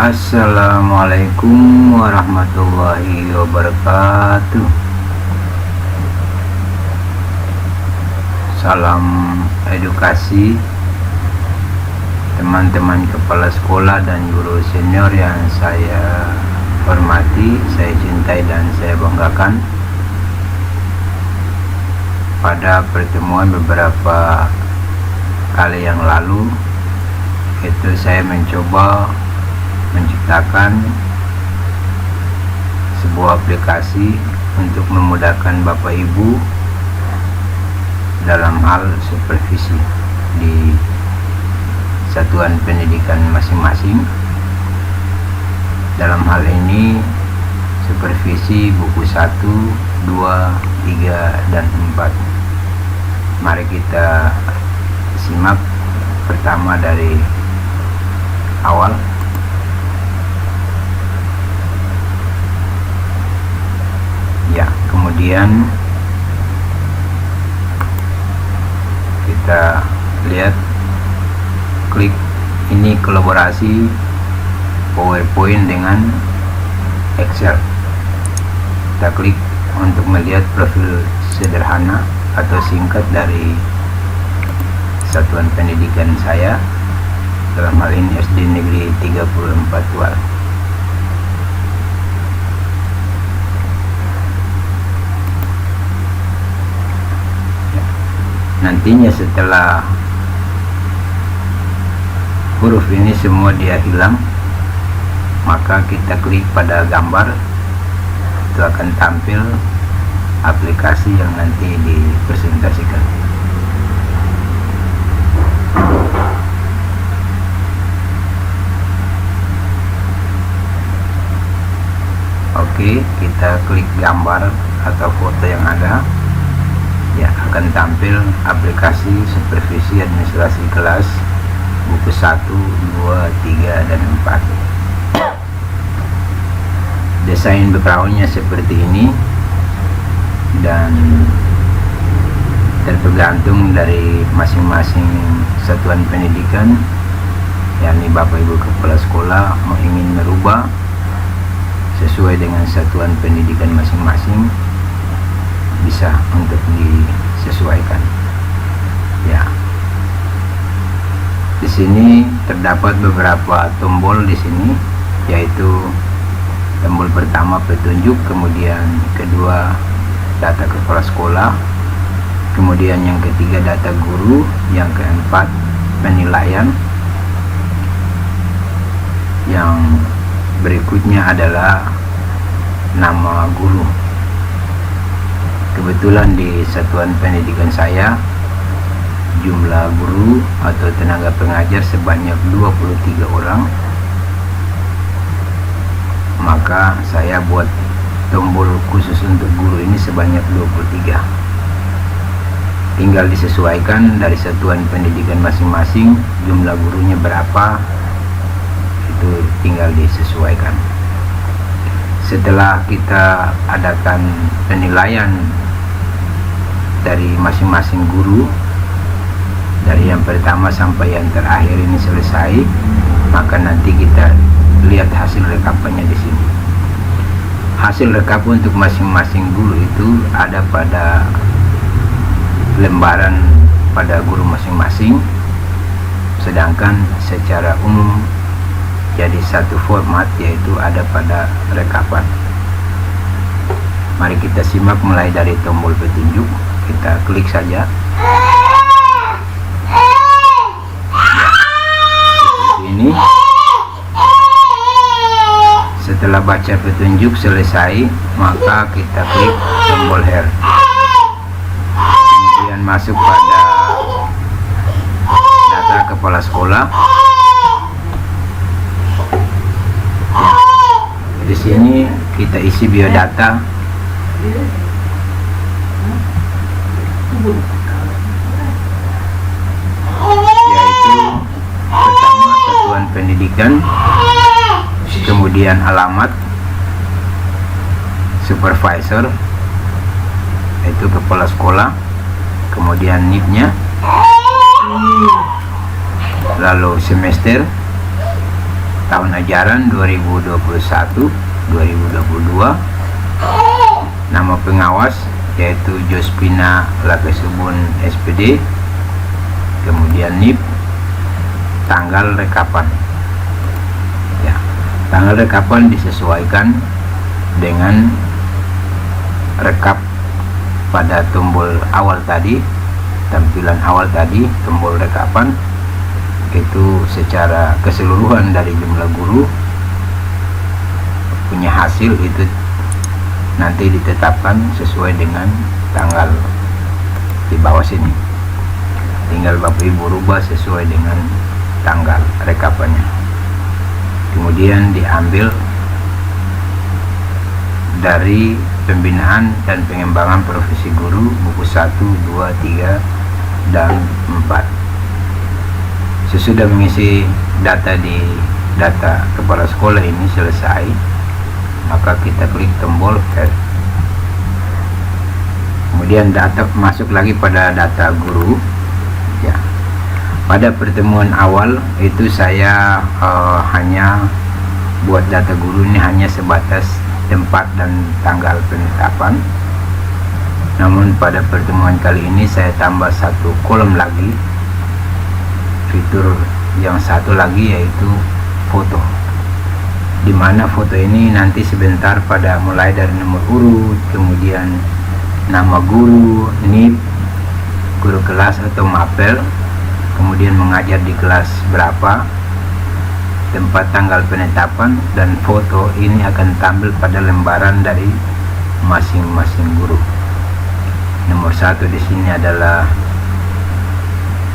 Assalamualaikum warahmatullahi wabarakatuh. Salam edukasi teman-teman kepala sekolah dan guru senior yang saya hormati, saya cintai dan saya banggakan. Pada pertemuan beberapa kali yang lalu itu saya mencoba menciptakan sebuah aplikasi untuk memudahkan Bapak Ibu dalam hal supervisi di satuan pendidikan masing-masing. Dalam hal ini supervisi buku 1, 2, 3, dan 4. Mari kita simak pertama dari awal. Ya, kemudian kita lihat, klik ini kolaborasi PowerPoint dengan Excel. Kita klik untuk melihat profil sederhana atau singkat dari satuan pendidikan saya, dalam hal ini SD Negeri 34 Tual. Nantinya setelah huruf ini semua dia hilang, maka kita klik pada gambar, itu akan tampil aplikasi yang nanti dipresentasikan. Oke, kita klik gambar atau foto yang ada, ya akan tampil aplikasi supervisi administrasi kelas buku 1, 2, 3, dan 4. Desain backgroundnya seperti ini dan tergantung dari masing-masing satuan pendidikan, yakni Bapak Ibu kepala sekolah mau ingin merubah sesuai dengan satuan pendidikan masing-masing, bisa untuk disesuaikan. Ya, di sini terdapat beberapa tombol di sini, yaitu tombol pertama petunjuk, kemudian kedua data kepala sekolah, kemudian yang ketiga data guru, yang keempat penilaian, yang berikutnya adalah nama guru. Kebetulan di satuan pendidikan saya jumlah guru atau tenaga pengajar sebanyak 23 orang, maka saya buat tombol khusus untuk guru ini sebanyak 23. Tinggal disesuaikan dari satuan pendidikan masing-masing, jumlah gurunya berapa, itu tinggal disesuaikan. Setelah kita adakan penilaian dari masing-masing guru, dari yang pertama sampai yang terakhir ini selesai, maka nanti kita lihat hasil rekapannya di sini. Hasil rekap untuk masing-masing guru itu ada pada lembaran pada guru masing-masing, sedangkan secara umum jadi satu format, yaitu ada pada rekapan. Mari kita simak mulai dari tombol petunjuk. Kita klik saja. Ya, seperti ini. Setelah baca petunjuk selesai, maka kita klik tombol Here. Kemudian masuk pada data kepala sekolah. Di sini kita isi biodata, yaitu pertama satuan pendidikan, kemudian alamat, supervisor, itu kepala sekolah, kemudian NIP-nya, lalu semester, tahun ajaran 2021-2022. Nama pengawas yaitu Jospina Lakesubun SPD. Kemudian NIP, tanggal rekapan. Ya, tanggal rekapan disesuaikan dengan rekap pada tombol awal tadi, tampilan awal tadi, tombol rekapan. Itu secara keseluruhan dari jumlah guru punya hasil itu nanti ditetapkan sesuai dengan tanggal di bawah sini. Tinggal Bapak Ibu rubah sesuai dengan tanggal rekapannya. Kemudian diambil dari pembinaan dan pengembangan profesi guru buku 1, 2, 3, dan 4. Sesudah mengisi data di data kepala sekolah ini selesai, maka kita klik tombol Add. Kemudian data masuk lagi pada data guru. Ya, pada pertemuan awal itu saya hanya buat data guru ini hanya sebatas tempat dan tanggal penetapan. Namun pada pertemuan kali ini saya tambah satu kolom lagi, fitur yang satu lagi yaitu foto, di mana foto ini nanti sebentar pada mulai dari nomor urut, kemudian nama guru, NIP, guru kelas atau mapel, kemudian mengajar di kelas berapa, tempat tanggal penetapan, dan foto ini akan tampil pada lembaran dari masing-masing guru. Nomor 1 di sini adalah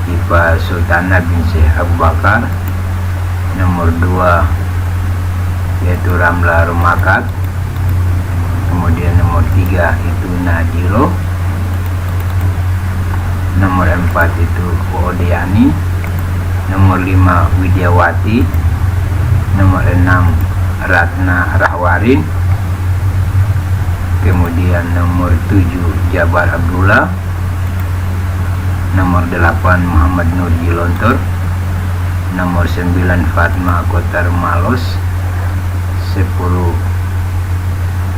Ipa Sultana bin Syekh Abu Bakar. Nomor 2 yaitu Ramla Rumakat. Kemudian nomor 3 itu Najiro. Nomor 4 itu Odiani. Nomor 5 Widyawati. Nomor 6 Ratna Rahwarin. Kemudian nomor 7 Jabar Abdullah. Nomor 8 Muhammad Nur Jilontor. Nomor 9 Fatma Kotar Malos. 10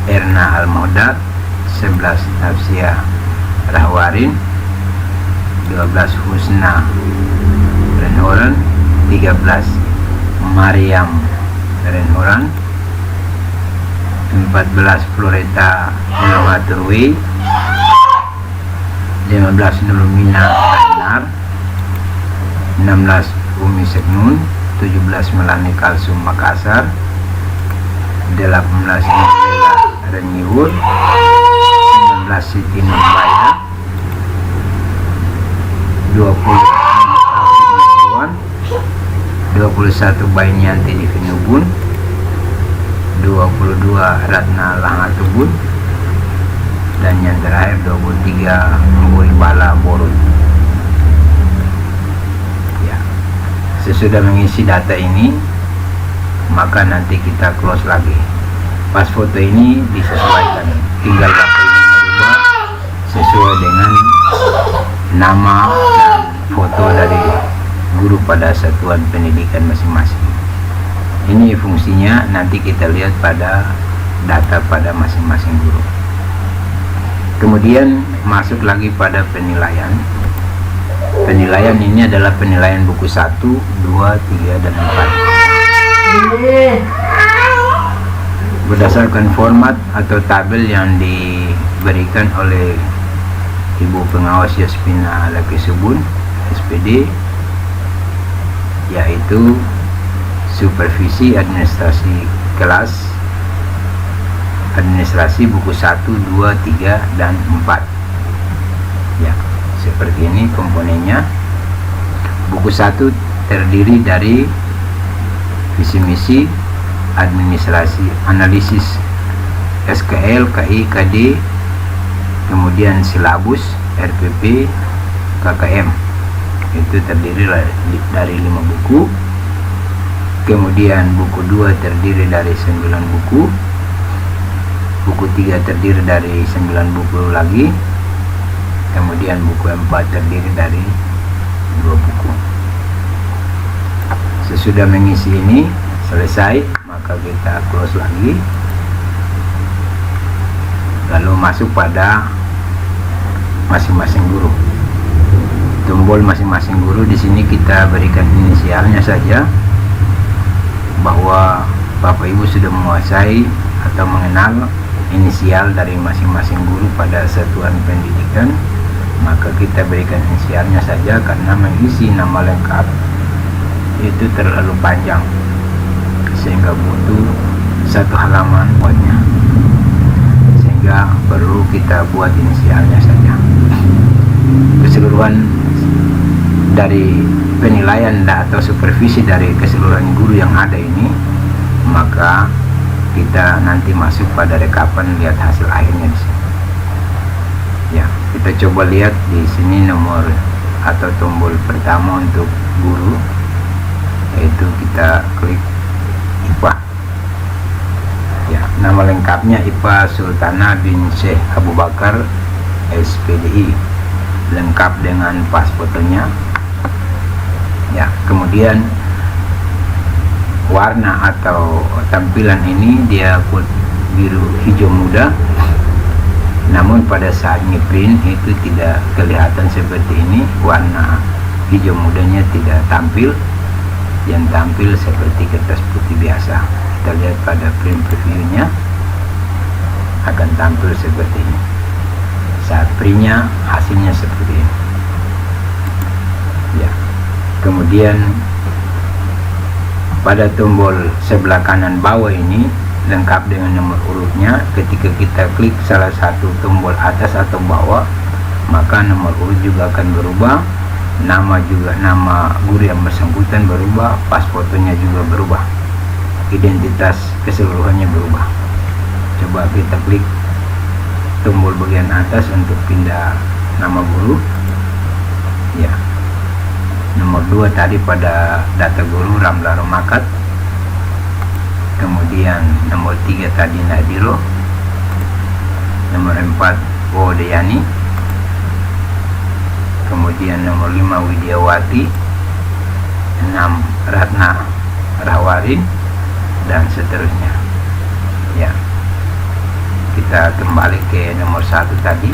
Erna Al-Muhdad. 11 Nafsia Rahwarin. 12 Husna Renhoran. 13 Mariam Renhoran. 14 Floreta Nurwaturwi. 15 Nurmina Rainar. 16 Umi Seknun. 17 Melani Kalsum Makassar. 18 Nabila Renyiwur. 19 Siti Nurbaya. 20 21 Bainianti Divinubun. 22 Ratna Lahatubun. Dan yang terakhir 23 Mbui Bala Borun. Ya, sesudah mengisi data ini, maka nanti kita close lagi. Pas foto ini disesuaikan, tinggal Bapak ini merubah sesuai dengan nama dan foto dari guru pada satuan pendidikan masing-masing. Ini fungsinya nanti kita lihat pada data pada masing-masing guru. Kemudian masuk lagi pada penilaian. Penilaian ini adalah penilaian buku 1, 2, 3, dan 4. Berdasarkan format atau tabel yang diberikan oleh Ibu Pengawas Jospina Lakesubun SPD, yaitu supervisi administrasi kelas, administrasi buku 1, 2, 3, dan 4. Ya, seperti ini komponennya. Buku 1 terdiri dari visi misi, administrasi, analisis, SKL, KI, KD, kemudian silabus, RPP, KKM. Itu terdiri dari 5 buku. Kemudian buku 2 terdiri dari 9 buku. Buku 3 terdiri dari 9 buku lagi. Kemudian buku 4 terdiri dari 2 buku. Sesudah mengisi ini, selesai, maka kita close lagi, lalu masuk pada masing-masing guru. Tombol masing-masing guru di sini kita berikan inisialnya saja, bahwa Bapak Ibu sudah menguasai atau mengenal inisial dari masing-masing guru pada satuan pendidikan, maka kita berikan inisialnya saja, karena mengisi nama lengkap itu terlalu panjang sehingga butuh satu halaman buatnya, sehingga perlu kita buat inisialnya saja. Keseluruhan dari penilaian atau supervisi dari keseluruhan guru yang ada ini, maka kita nanti masuk pada rekapan lihat hasil akhirnya di sini. Ya, kita coba lihat di sini nomor atau tombol pertama untuk guru, yaitu kita klik IPA. Ya, nama lengkapnya IPA Sultana bin Syekh Abu Bakar SPDI, lengkap dengan pas fotonya. Ya, kemudian warna atau tampilan ini dia biru hijau muda, namun pada saat ngeprint itu tidak kelihatan seperti ini, warna hijau mudanya tidak tampil, yang tampil seperti kertas putih biasa. Kita lihat pada print previewnya akan tampil seperti ini. Saat printnya hasilnya seperti ini. Ya, kemudian pada tombol sebelah kanan bawah ini lengkap dengan nomor urutnya. Ketika kita klik salah satu tombol atas atau bawah, maka nomor urut juga akan berubah, nama guru yang bersangkutan berubah, pas fotonya juga berubah, identitas keseluruhannya berubah. Coba kita klik tombol bagian atas untuk pindah nama guru. Ya, nomor 2 tadi pada data guru Ramla Romakat, kemudian nomor 3 tadi Nadiro, nomor 4 Wodeyani, kemudian nomor 5 Widiawati, 6 Ratna Rahwarin, dan seterusnya. Ya, kita kembali ke nomor 1 tadi.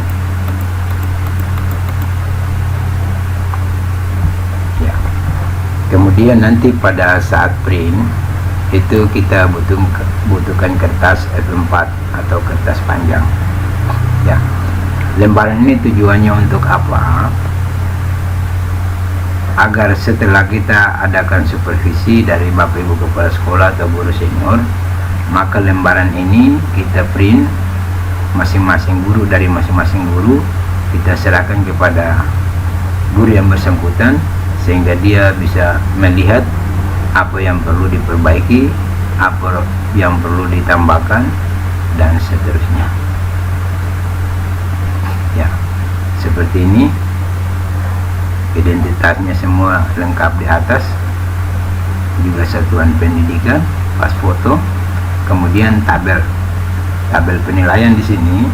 Ya, kemudian nanti pada saat print itu kita butuhkan kertas F4 atau kertas panjang. Ya, lembaran ini tujuannya untuk apa? Agar setelah kita adakan supervisi dari Bapak Ibu Kepala Sekolah atau guru senior, maka lembaran ini kita print masing-masing guru, dari masing-masing guru kita serahkan kepada guru yang bersangkutan, sehingga dia bisa melihat apa yang perlu diperbaiki, apa yang perlu ditambahkan, dan seterusnya. Ya, seperti ini. Identitasnya semua lengkap di atas, juga satuan pendidikan, pas foto, kemudian tabel penilaian di sini.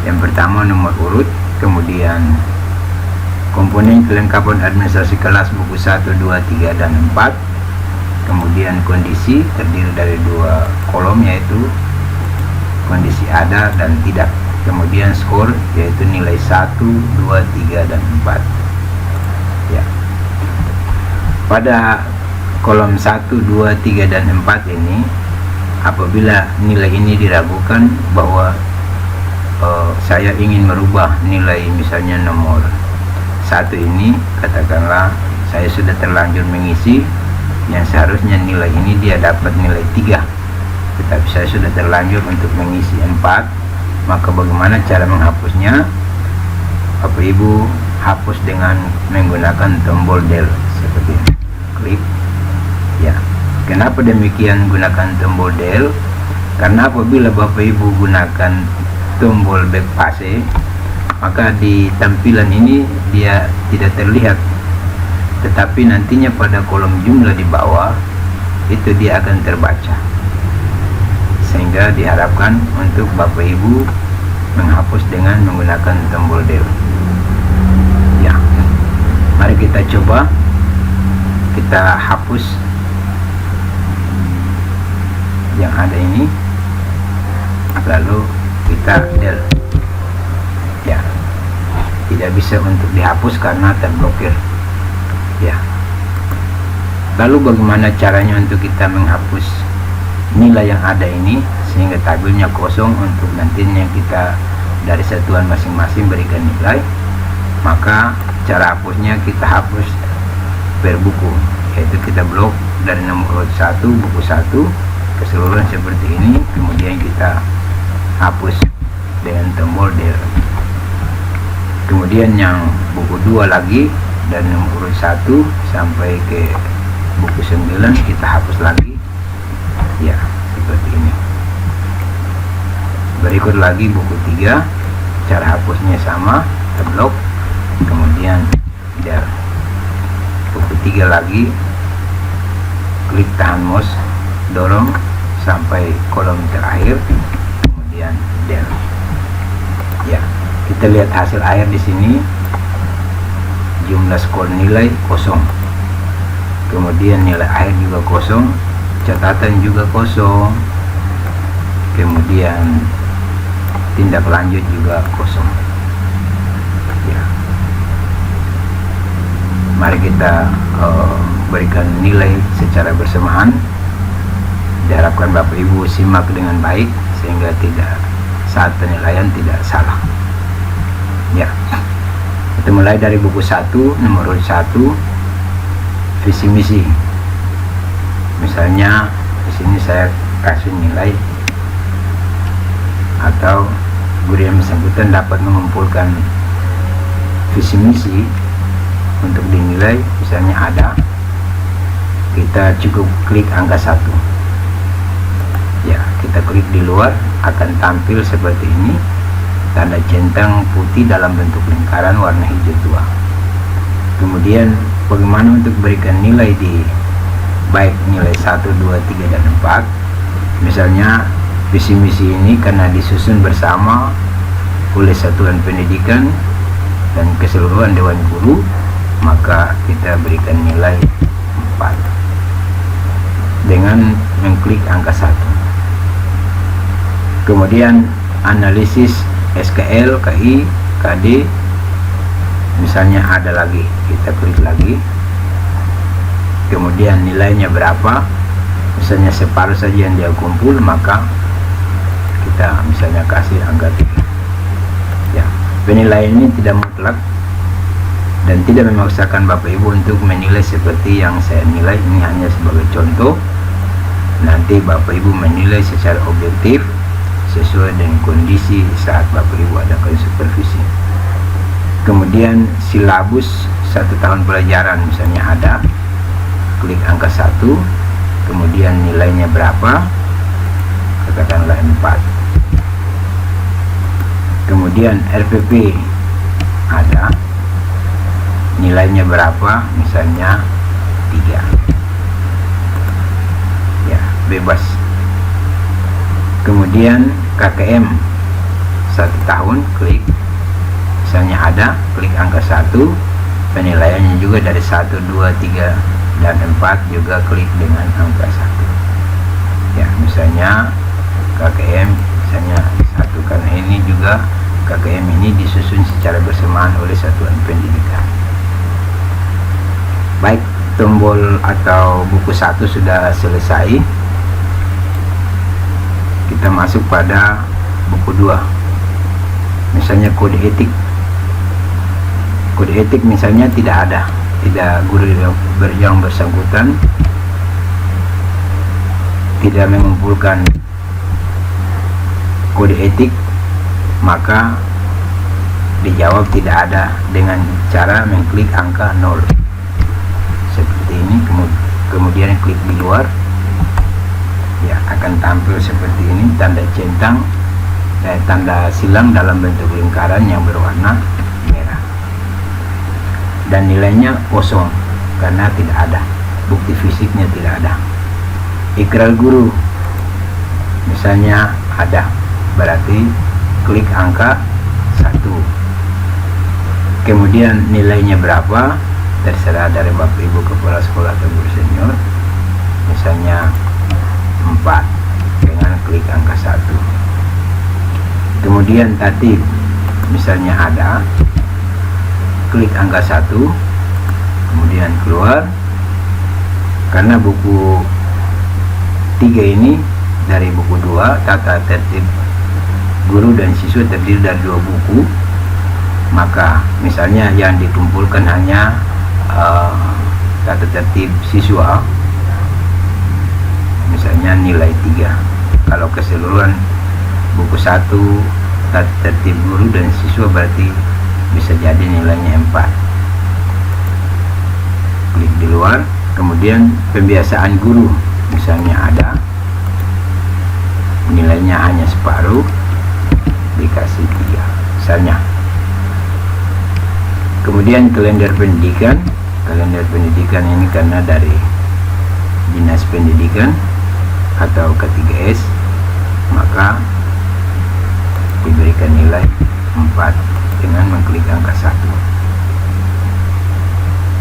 Yang pertama nomor urut, kemudian komponen kelengkapan administrasi kelas buku 1, 2, 3, dan 4, kemudian kondisi terdiri dari 2 kolom, yaitu kondisi ada dan tidak, kemudian skor yaitu nilai 1, 2, 3, dan 4. Ya, pada kolom 1, 2, 3, dan 4 ini, apabila nilai ini diragukan bahwa saya ingin merubah nilai, misalnya nomor 1 ini, katakanlah saya sudah terlanjur mengisi yang seharusnya nilai ini dia dapat nilai 3, tetapi saya sudah terlanjur untuk mengisi 4, maka bagaimana cara menghapusnya? Bapak Ibu hapus dengan menggunakan tombol del seperti ini. Klik. Ya, kenapa demikian gunakan tombol del? Karena apabila Bapak Ibu gunakan tombol backpasse, maka di tampilan ini dia tidak terlihat, tetapi nantinya pada kolom jumlah di bawah itu dia akan terbaca, sehingga diharapkan untuk Bapak Ibu menghapus dengan menggunakan tombol del. Ya, mari kita coba kita hapus yang ada ini, lalu kita del. Ya, tidak bisa untuk dihapus karena terblokir. Ya, lalu bagaimana caranya untuk kita menghapus nilai yang ada ini sehingga tabelnya kosong, untuk nantinya kita dari satuan masing-masing berikan nilai? Maka cara hapusnya kita hapus per buku, yaitu kita blok dari nomor urut 1, buku 1 keseluruhan seperti ini, kemudian kita hapus dengan tombol del. Kemudian yang buku 2 lagi dari nomor urut 1 sampai ke buku 9 kita hapus lagi, ya seperti ini. Berikut lagi buku 3, cara hapusnya sama, terblok, kemudian del. Buku 3 lagi, klik tahan mouse, dorong sampai kolom terakhir, kemudian del. Ya, kita lihat hasil akhir di sini, jumlah skor nilai kosong, kemudian nilai akhir juga kosong, catatan juga kosong, kemudian tindak lanjut juga kosong. Ya, mari kita berikan nilai secara bersamaan. Diharapkan Bapak Ibu simak dengan baik sehingga tidak saat penilaian tidak salah. Ya, kita mulai dari buku 1 nomor 1, visi misi. Misalnya di sini saya kasih nilai, atau guru yang bersangkutan dapat mengumpulkan visi misi untuk dinilai. Misalnya ada, kita cukup klik angka 1. Ya, kita klik di luar, akan tampil seperti ini, tanda centang putih dalam bentuk lingkaran warna hijau tua. Kemudian bagaimana untuk berikan nilai di baik nilai 1, 2, 3, dan 4. Misalnya visi misi ini karena disusun bersama oleh satuan pendidikan dan keseluruhan dewan guru, maka kita berikan nilai 4 dengan mengklik angka 1. Kemudian analisis SKL, KI, KD, misalnya ada lagi, kita klik lagi, kemudian nilainya berapa, misalnya separuh saja yang dia kumpul, maka kita misalnya kasih angka 3. Ya, penilaian ini tidak mutlak dan tidak memaksakan Bapak Ibu untuk menilai seperti yang saya nilai. Ini hanya sebagai contoh, nanti Bapak Ibu menilai secara objektif sesuai dengan kondisi saat Bapak Ibu adakan supervisi. Kemudian silabus 1 tahun pelajaran misalnya ada, klik angka 1, kemudian nilainya berapa, katakanlah 4. Kemudian RPP ada, nilainya berapa, misalnya 3. Ya, bebas. Kemudian KKM 1 tahun, klik, misalnya ada, klik angka 1, penilaiannya juga dari 1, 2, 3, dan 4 juga klik dengan angka 1. Ya, misalnya KKM misalnya 1, karena ini juga KKM ini disusun secara bersamaan oleh satuan pendidikan. Baik, tombol atau buku 1 sudah selesai. Kita masuk pada buku 2, misalnya kode etik. Kode etik misalnya tidak ada, tidak guru yang bersangkutan tidak mengumpulkan kode etik, maka dijawab tidak ada dengan cara mengklik angka 0 seperti ini. Kemudian klik di luar, ya akan tampil seperti ini, tanda centang, tanda silang dalam bentuk lingkaran yang berwarna merah, dan nilainya kosong karena tidak ada, bukti fisiknya tidak ada. Ikrar guru misalnya ada, berarti klik angka 1. Kemudian nilainya berapa, terserah dari Bapak Ibu kepala sekolah atau guru senior, misalnya 4. klik angka 1. Kemudian tatib, misalnya ada, klik angka 1, kemudian keluar. Karena buku 3 ini dari buku 2, tata tertib guru dan siswa terdiri dari 2 buku, maka misalnya yang dikumpulkan hanya tata tertib siswa, misalnya nilai 3. Kalau keseluruhan buku 1 tata tertib guru dan siswa berarti bisa jadi nilainya 4. Klik di luar. Kemudian pembiasaan guru, misalnya ada, nilainya hanya separuh, dikasih 3 misalnya. Kemudian kalender pendidikan. Kalender pendidikan ini karena dari Dinas Pendidikan atau K3S, maka diberikan nilai 4 dengan mengklik angka 1.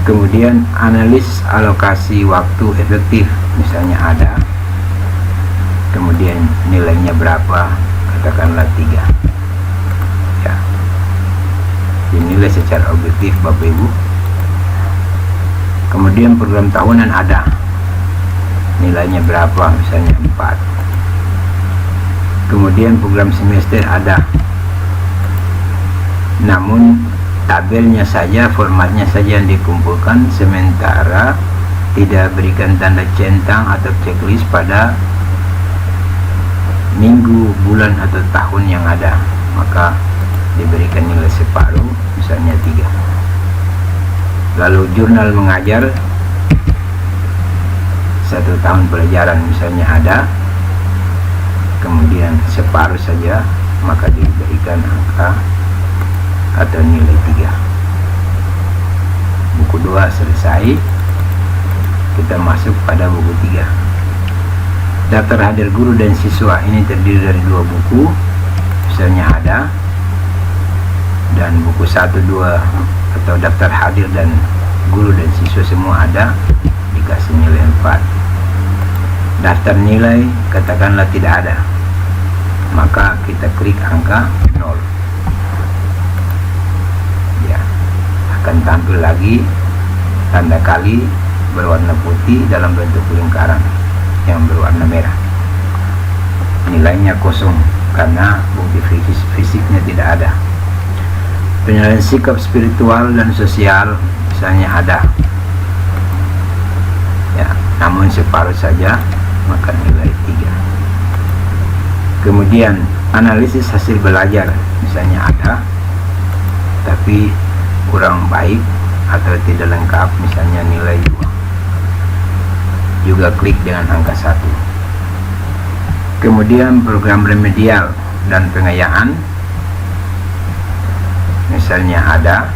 Kemudian analisis alokasi waktu efektif, misalnya ada, kemudian nilainya berapa, katakanlah 3 ya, dinilai secara objektif Bapak Ibu. Kemudian program tahunan ada, nilainya berapa, misalnya 4. Kemudian program semester ada, namun tabelnya saja, formatnya saja yang dikumpulkan, sementara tidak berikan tanda centang atau checklist pada minggu, bulan atau tahun yang ada, maka diberikan nilai separuh, misalnya 3. Lalu jurnal mengajar 1 tahun pelajaran, misalnya ada, kemudian separuh saja, maka diberikan angka atau nilai 3. Buku 2 selesai, kita masuk pada buku 3. Daftar hadir guru dan siswa ini terdiri dari 2 buku, misalnya ada, dan buku 1, 2 atau daftar hadir dan guru dan siswa semua ada, dikasih nilai 4. Daftar nilai katakanlah tidak ada, maka kita klik angka 0 ya, akan tampil lagi tanda kali berwarna putih dalam bentuk lingkaran yang berwarna merah. Nilainya kosong karena bukti fisiknya tidak ada. Penilaian sikap spiritual dan sosial, misalnya ada ya, namun separuh saja, maka nilai 3. Kemudian analisis hasil belajar, misalnya ada tapi kurang baik atau tidak lengkap, misalnya nilai 2, juga klik dengan angka 1. Kemudian program remedial dan pengayaan, misalnya ada,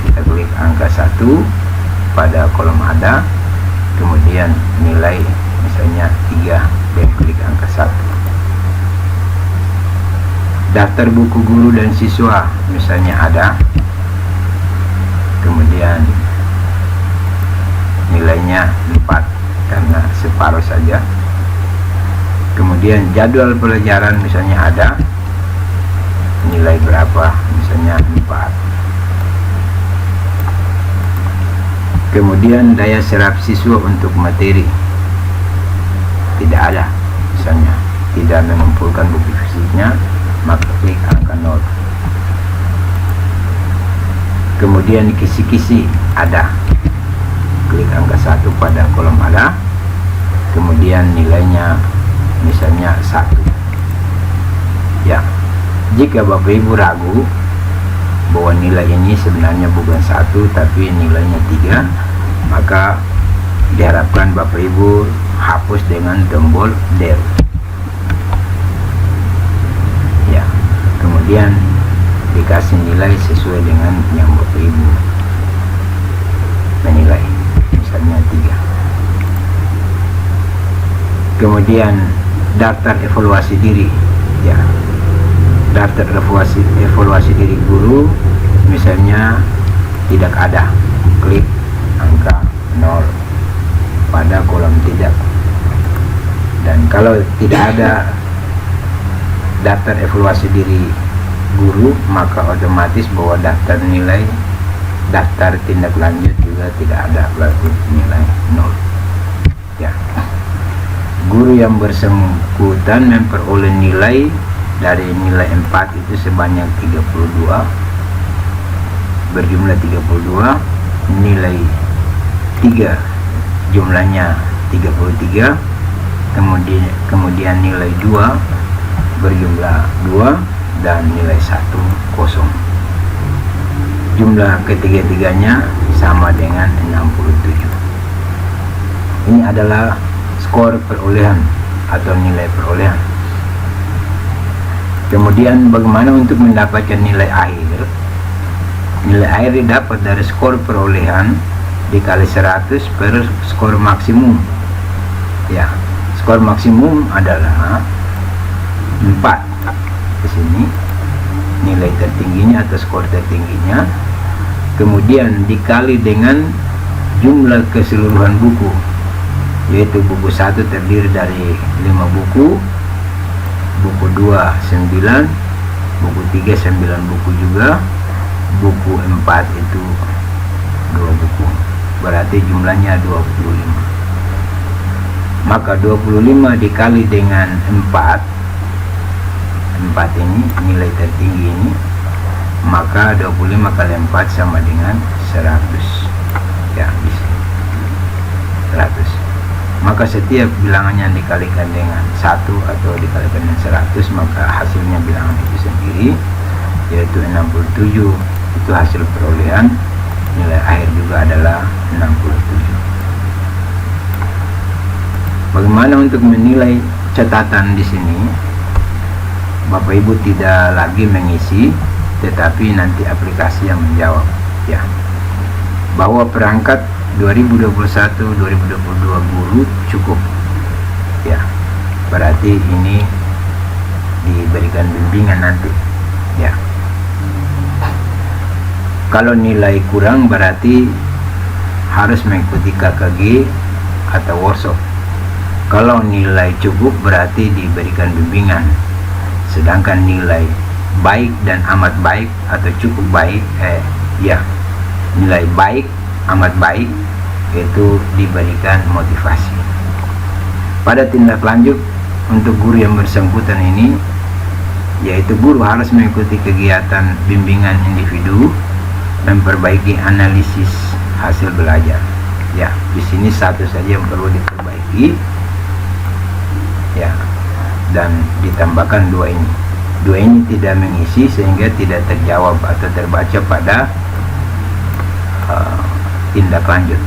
kita klik angka 1 pada kolom ada, kemudian nilai misalnya 3 dan klik angka 1. Daftar buku guru dan siswa, misalnya ada, kemudian nilainya 4 karena separuh saja. Kemudian jadwal pelajaran, misalnya ada, nilai berapa, misalnya 4. Kemudian daya serap siswa untuk materi tidak ada, misalnya tidak mengumpulkan bukti fisiknya, maka klik angka 0. Kemudian kisi-kisi ada, klik angka 1 pada kolom ada, kemudian nilainya misalnya 1 ya. Jika Bapak Ibu ragu bahwa nilai ini sebenarnya bukan 1 tapi nilainya 3, maka diharapkan Bapak Ibu hapus dengan tombol del ya, kemudian dikasih nilai sesuai dengan yang Bapak Ibu menilai, misalnya 3. Kemudian daftar evaluasi diri ya, daftar evaluasi diri guru, misalnya tidak ada, klik angka 0 pada kolom tidak. Dan kalau tidak ada daftar evaluasi diri guru, maka otomatis bahwa daftar tindak lanjut juga tidak ada, berarti nilai 0. Ya, guru yang bersangkutan memperoleh nilai dari nilai 4 itu sebanyak 32, berjumlah 32, nilai 3 jumlahnya 33, kemudian nilai 2 berjumlah 2, dan nilai 1 kosong. Jumlah ketiga-tiganya sama dengan 67. Ini adalah skor perolehan atau nilai perolehan. Kemudian bagaimana untuk mendapatkan nilai akhir? Nilai akhir didapat dari skor perolehan dikali 100 per skor maksimum. Ya, skor maksimum adalah 4. Di sini nilai tertingginya atau skor tertingginya, kemudian dikali dengan jumlah keseluruhan buku, yaitu buku 1 terdiri dari 5 buku, buku 2 9, buku 3 9 buku juga, buku 4 itu 2 buku, berarti jumlahnya 25. Maka 25 dikali dengan 4 ini nilai tertinggi ini, maka 25 kali 4 sama dengan 100. Ya, bisa 100. Maka setiap bilangan yang dikalikan dengan 1 atau dikalikan dengan 100, maka hasilnya bilangan itu sendiri, yaitu 67. Itu hasil perolehan. Nilai akhir juga adalah 67. Bagaimana untuk menilai catatan di sini? Bapak Ibu tidak lagi mengisi, tetapi nanti aplikasi yang menjawab, ya. Bahwa perangkat 2021-2022 guru cukup, ya. Berarti ini diberikan bimbingan nanti, ya. Kalau nilai kurang berarti harus mengikuti KKG atau workshop. Kalau nilai cukup berarti diberikan bimbingan. Sedangkan nilai baik dan amat baik atau cukup baik, nilai baik, amat baik, itu diberikan motivasi. Pada tindak lanjut untuk guru yang bersangkutan ini, yaitu guru harus mengikuti kegiatan bimbingan individu, memperbaiki analisis hasil belajar. Ya, di sini satu saja yang perlu diperbaiki, ya. Dan ditambahkan 2 ini. 2 ini tidak mengisi sehingga tidak terjawab atau terbaca pada tindak lanjut.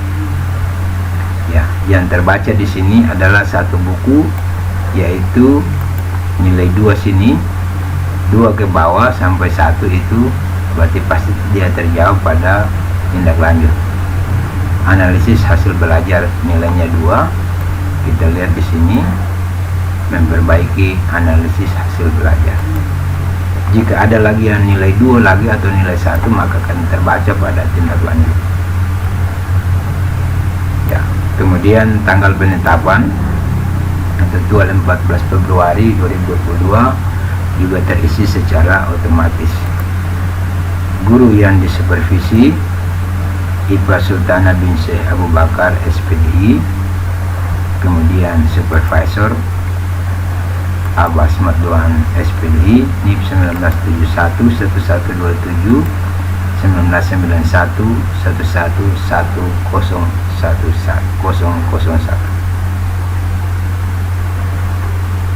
Ya, yang terbaca di sini adalah 1 buku, yaitu nilai 2 sini, 2 ke bawah sampai 1 itu berarti pasti dia terjawab pada tindak lanjut. Analisis hasil belajar nilainya 2. Kita lihat di sini, memperbaiki analisis hasil belajar. Jika ada lagi yang nilai 2 lagi atau nilai 1, maka akan terbaca pada tindak lanjut. Ya, kemudian tanggal penetapan tanggal 14 Februari 2022 juga terisi secara otomatis. Guru yang disupervisi Ipa Sultana bin Syekh Abu Bakar SPDI, kemudian supervisor Abbas Marduan SPDI, NIP 1971 1127 1991 111001.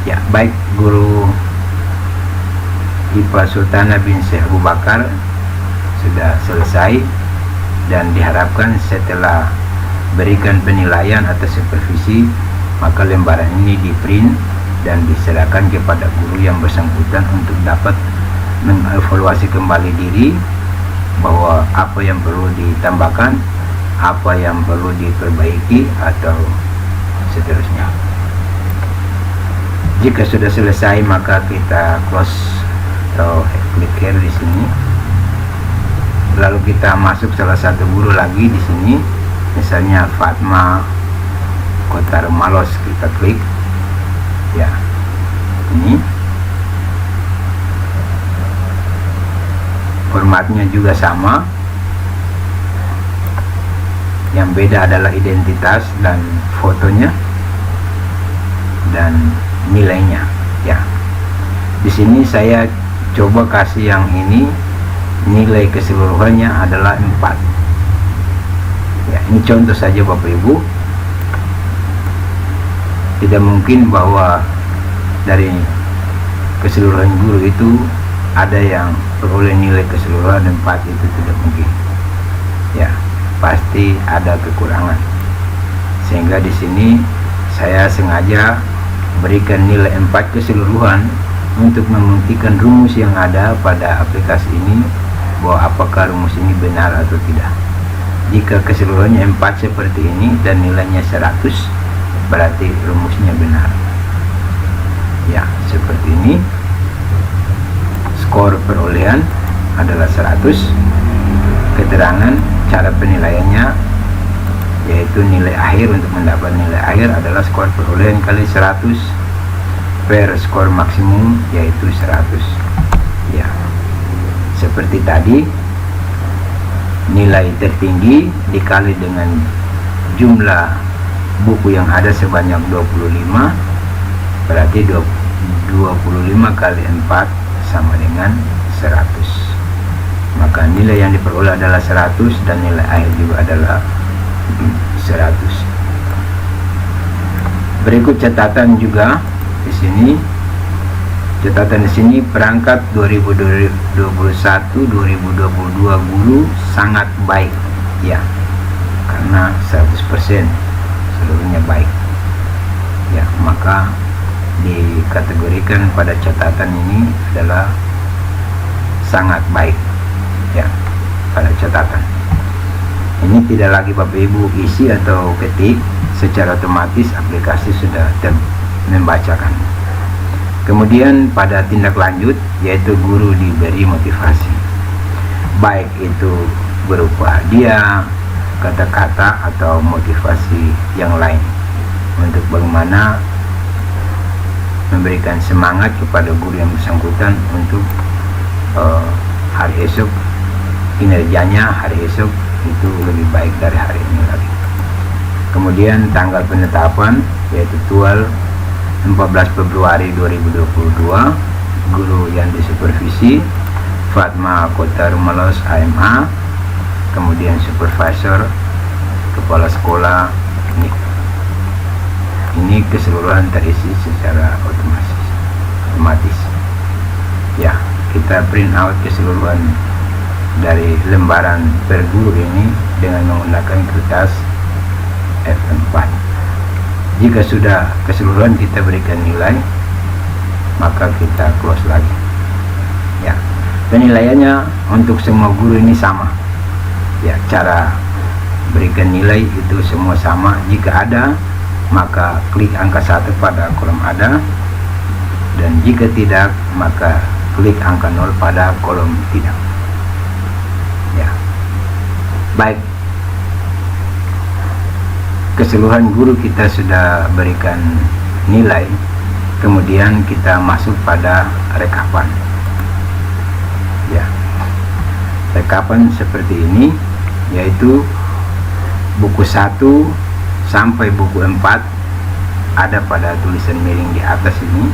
Ya, baik guru Ipa Sultana bin Syekh Abu Bakar sudah selesai, dan diharapkan setelah berikan penilaian atau supervisi, maka lembaran ini di print dan diserahkan kepada guru yang bersangkutan untuk dapat mengevaluasi kembali diri bahwa apa yang perlu ditambahkan, apa yang perlu diperbaiki, atau seterusnya. Jika sudah selesai, maka kita close atau klik here di sini. Lalu kita masuk salah satu guru lagi di sini, misalnya Fatma Kotar Malos, kita klik. Ya, ini formatnya juga sama, yang beda adalah identitas dan fotonya dan nilainya. Ya, di sini saya coba kasih yang ini, nilai keseluruhannya adalah 4. Ya, ini contoh saja Bapak Ibu. Tidak mungkin bahwa dari keseluruhan guru itu ada yang peroleh nilai keseluruhan 4, itu tidak mungkin. Ya, pasti ada kekurangan. Sehingga di sini saya sengaja berikan nilai 4 keseluruhan untuk membuktikan rumus yang ada pada aplikasi ini, bahwa apakah rumus ini benar atau tidak. Jika keseluruhannya 4 seperti ini dan nilainya 100, berarti rumusnya benar. Ya, seperti ini. Skor perolehan adalah 100. Keterangan cara penilaiannya yaitu nilai akhir. Untuk mendapat nilai akhir adalah skor perolehan kali 100 per skor maksimum, yaitu 100. Ya, seperti tadi, nilai tertinggi dikali dengan jumlah buku yang ada sebanyak 25, berarti 25 kali 4 sama dengan 100. Maka nilai yang diperoleh adalah 100 dan nilai akhir juga adalah 100. Berikut catatan juga di sini. Catatan di sini, perangkat 2021-2022 guru sangat baik. Ya, karena 100% seluruhnya baik. Ya, maka dikategorikan pada catatan ini adalah sangat baik. Ya, pada catatan ini tidak lagi Bapak Ibu isi atau ketik, secara otomatis aplikasi sudah membacakan. Kemudian pada tindak lanjut, yaitu guru diberi motivasi, baik itu berupa hadiah, kata-kata, atau motivasi yang lain, untuk bagaimana memberikan semangat kepada guru yang bersangkutan untuk hari esok, kinerjanya hari esok itu lebih baik dari hari ini lagi. Kemudian tanggal penetapan, yaitu 14 Februari 2022, guru yang disupervisi Fatma Kota Rumalos AMA, kemudian supervisor kepala sekolah. Ini keseluruhan terisi secara otomatis. Ya, kita print out keseluruhan dari lembaran per guru ini dengan menggunakan kertas F4. Jika sudah keseluruhan kita berikan nilai, maka kita close lagi. Ya, penilaiannya untuk semua guru ini sama. Ya, cara berikan nilai itu semua sama. Jika ada, maka klik angka 1 pada kolom ada, dan jika tidak, maka klik angka 0 pada kolom tidak. Ya, baik. Keseluruhan guru kita sudah berikan nilai. Kemudian kita masuk pada rekapan. Ya, rekapan seperti ini, yaitu buku 1 sampai buku 4 ada pada tulisan miring di atas ini,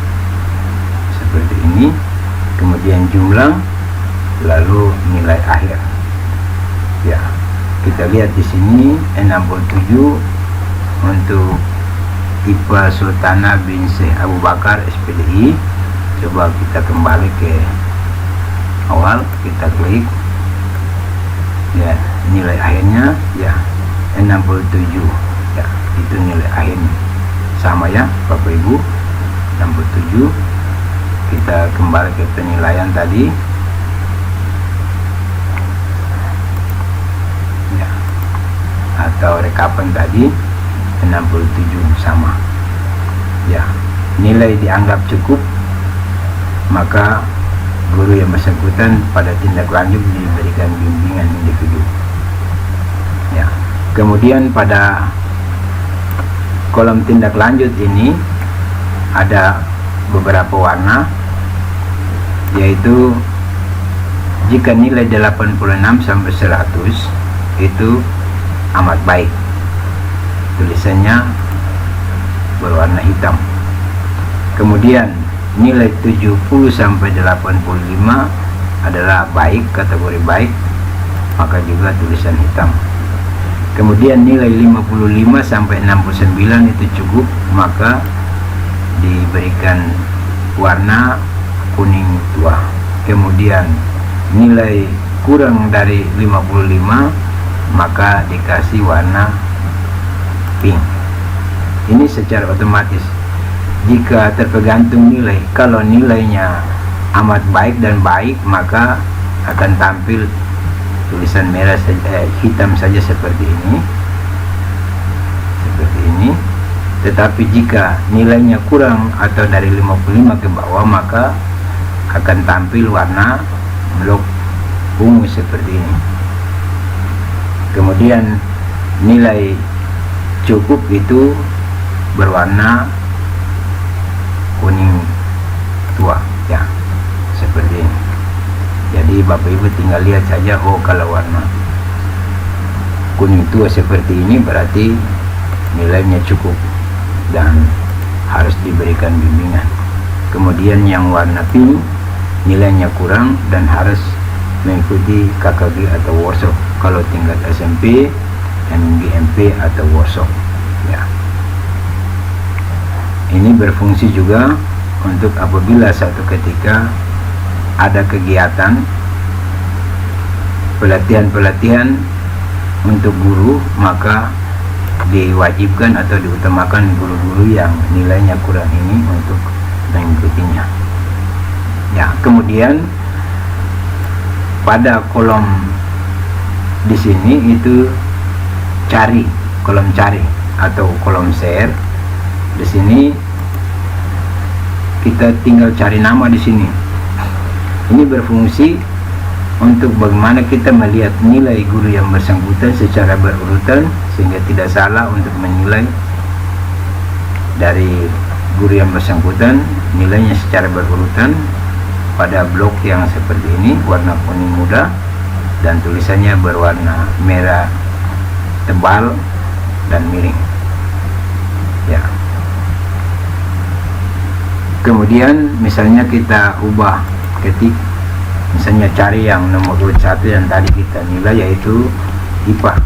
seperti ini. Kemudian jumlah, lalu nilai akhir. Ya, kita lihat di sini 67 untuk Ipa Sultana bin Syekh Abu Bakar SPDI. Coba kita kembali ke awal, kita klik. Ya, nilai akhirnya ya 67. Ya, itu nilai akhirnya. Sama ya Bapak Ibu, 67. Kita kembali ke penilaian tadi. Ya, atau rekapan tadi 67 sama. Ya, nilai dianggap cukup, maka guru yang bersangkutan pada tindak lanjut diberikan bimbingan individu. Ya, kemudian pada kolom tindak lanjut ini ada beberapa warna, yaitu jika nilai 86 sampai 100 itu amat baik, tulisannya berwarna hitam. Kemudian nilai 70 sampai 85 adalah baik, kategori baik, maka juga tulisan hitam. Kemudian nilai 55 sampai 69 itu cukup, maka diberikan warna kuning tua. Kemudian nilai kurang dari 55 maka dikasih warna pink. Ini secara otomatis. Jika tergantung nilai, kalau nilainya amat baik dan baik, maka akan tampil tulisan merah saja, hitam saja seperti ini, Tetapi jika nilainya kurang atau dari 55 ke bawah, maka akan tampil warna blok ungu seperti ini. Kemudian nilai cukup itu berwarna kuning tua, ya, seperti ini. Jadi Bapak Ibu tinggal lihat saja, oh kalau warna kuning tua seperti ini berarti nilainya cukup dan harus diberikan bimbingan. Kemudian yang warna pink nilainya kurang dan harus mengikuti KKG atau workshop kalau tingkat SMP, NGMP atau workshop, ya. Ini berfungsi juga untuk apabila satu ketika ada kegiatan pelatihan untuk guru, maka diwajibkan atau diutamakan guru-guru yang nilainya kurang ini untuk mengikutinya. Ya, kemudian pada kolom di sini itu cari, kolom cari atau kolom share. Di sini kita tinggal cari nama di sini. Ini berfungsi untuk bagaimana kita melihat nilai guru yang bersangkutan secara berurutan, sehingga tidak salah untuk menilai dari guru yang bersangkutan nilainya secara berurutan pada blok yang seperti ini, warna kuning muda dan tulisannya berwarna merah tebal dan miring, ya. Kemudian misalnya kita ubah ketik, misalnya cari yang nomor urut 1 yang tadi kita nilai, yaitu IPA.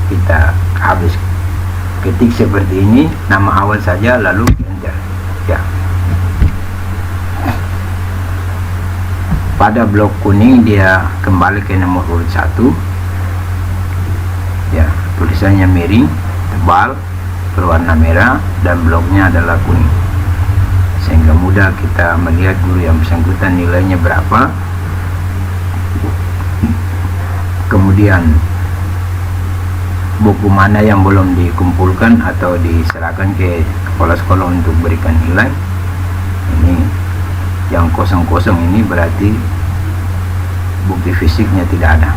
Kita habis ketik seperti ini, nama awal saja lalu enter, ya. Pada blok kuning dia kembali ke nomor urut 1, ya, tulisannya miring tebal berwarna merah dan bloknya adalah kuning, sehingga mudah kita melihat guru yang bersangkutan nilainya berapa. Kemudian buku mana yang belum dikumpulkan atau diserahkan ke kepala sekolah untuk berikan nilai. Ini yang kosong-kosong ini berarti bukti fisiknya tidak ada,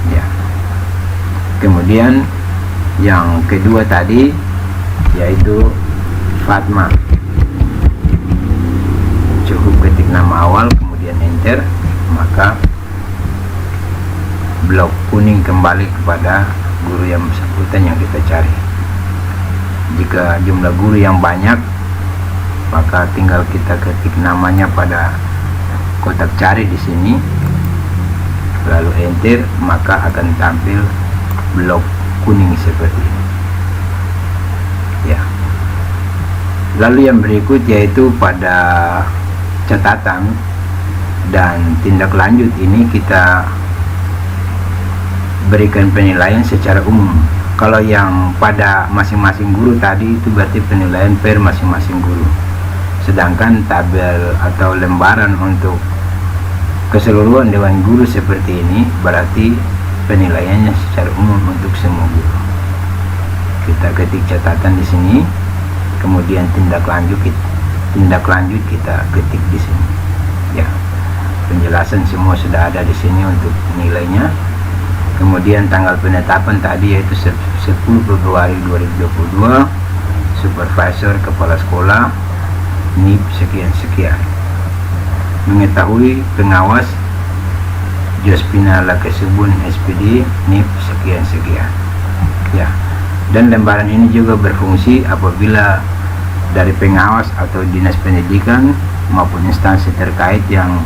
ya. Kemudian yang kedua tadi yaitu Fatma, cukup ketik nama awal kemudian enter, maka blok kuning kembali kepada guru yang bersangkutan yang kita cari. Jika jumlah guru yang banyak, maka tinggal kita ketik namanya pada kotak cari di sini lalu enter, maka akan tampil blok kuning seperti ini, ya. Lalu yang berikut yaitu pada catatan dan tindak lanjut, ini kita berikan penilaian secara umum. Kalau yang pada masing-masing guru tadi itu berarti penilaian per masing-masing guru. Sedangkan tabel atau lembaran untuk keseluruhan dewan guru seperti ini berarti penilaiannya secara umum untuk semua guru. Kita ketik catatan di sini, kemudian tindak lanjut kita ketik di sini, ya. Penjelasan semua sudah ada di sini untuk nilainya. Kemudian tanggal penetapan tadi yaitu 10 Februari 2022 supervisor kepala sekolah NIP sekian-sekian, mengetahui pengawas Jospina Lakesubun SPD NIP sekian-sekian ya. Dan lembaran ini juga berfungsi apabila dari pengawas atau dinas pendidikan maupun instansi terkait yang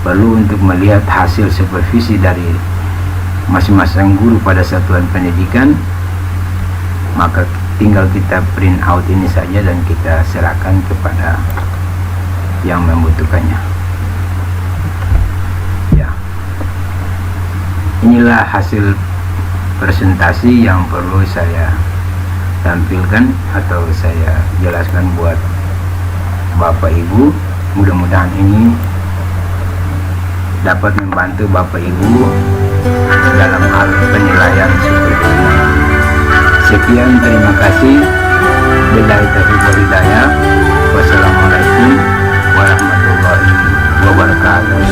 perlu untuk melihat hasil supervisi dari masing-masing guru pada satuan pendidikan, maka tinggal kita print out ini saja dan kita serahkan kepada yang membutuhkannya ya. Inilah hasil presentasi yang perlu saya tampilkan atau saya jelaskan buat Bapak Ibu. Mudah-mudahan ini dapat membantu Bapak Ibu dalam hal penilaian seperti ini. Sekian, terima kasih. Billahi taufiq wal hidayah. Wassalamualaikum warahmatullahi wabarakatuh.